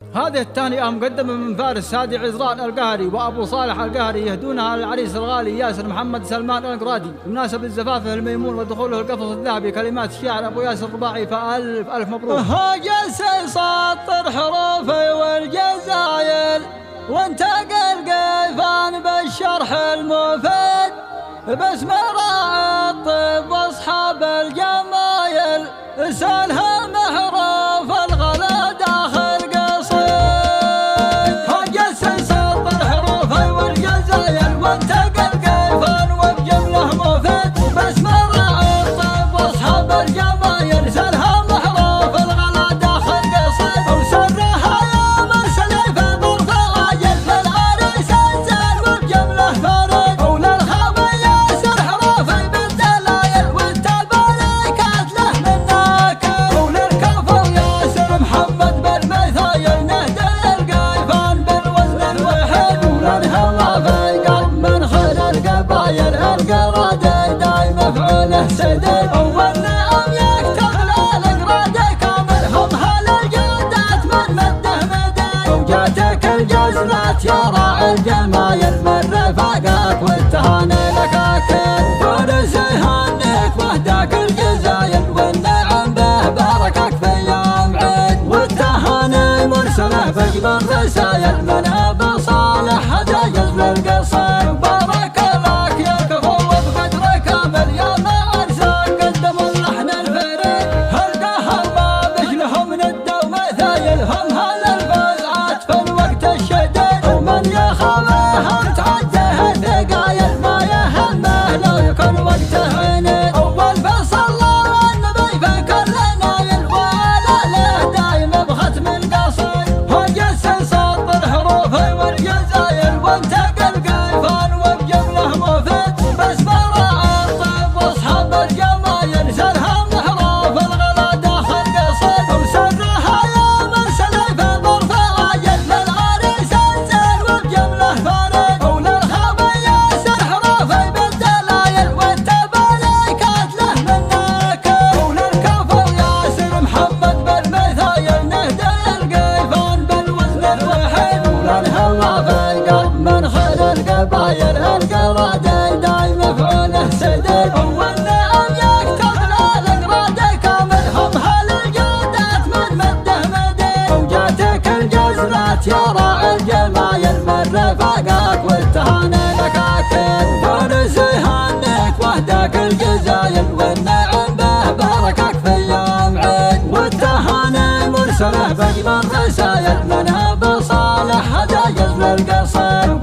هذه التهنئة مقدمة من فارس سادي عزران القهري وأبو صالح القهري يهدونها للعريس الغالي ياسر محمد سلمان القرادي بمناسبة زفافه الميمون ودخوله القفص الذهبي. كلمات الشاعر أبو ياسر الرباعي، فألف ألف مبروك. هاجس سطر حروفي والجزايل وانتقى القيفان بالشرح المفيد باسم راعي الطب واصحاب الجمايل سالها محروف الغلا داخل قصيد. هاجس سطر حروفي والجزايل وانتقى القيفان وبجمله مفيد باسم راعي الطب واصحاب الجمايل سالها محروف الغلا داخل قصيد. وسرها يا مرسل في ظرف عاجل للعريس الزين وبجمله فريد وللخابر ياسر حروفي بالدلايل والتباركات له من ناكل وللكفر ياسر محمد بالمثايل نهدي القيفان بالوزن الوحيد وللهوى في قلب من خير القبايل القرادي دايم مفعوله سديد والنعم يكتب للقرادي كامل هم هالجودات من مده مدين وجاتك الجزلات يا راعي الجمايل من رفاقك والتهاني لك اكيد فارس يهنيك وهداك الجزايل والنعم به باركك في يوم عيد والتهاني مرسله بجبر رسايل من ابو صالح هدايا للقصير. بارك لك يا كفو وبقدر كامل يا معرسك قدم اللحن الفريد هالقهر ما مثلهم ند ومثايل هم هالالفزعات في الوقت الشديد ومن يخافهم تعده الثقايل ما يهمه لو يكون وقته عنيد. اول فصل النبي في كل نايل ولا له دايم بختم القصيد. هاجس سطر حروفي والجزايل وانتقى القيفان وبجمله مفيد باسم راعي الطب واصحاب الجمايل سالها محروف الغلا داخل قصيد. وسرها يا مرسل في ظرف عاجل للعريس الزين وبجمله فريد وللخابر ياسر حروفي بالدلايل والتباركات له من ناكل وللكفر ياسر محمد بالمثايل نهدي القيفان بالوزن الوحيد وللهوى في قلب من خير القبايل القرادي دايم مفعوله سديد والنعم يكتب للقرادي كامل هم هالجودات من مده مدين وجاتك الجزلات يا راعي الجمايل من رفاقك والتهاني لك اكيد فارس يهنيك وهداك الجزايل والنعم به باركك في يوم عيد والتهاني مرسله بجبر رسايل من ابو صالح هدايا للقصير.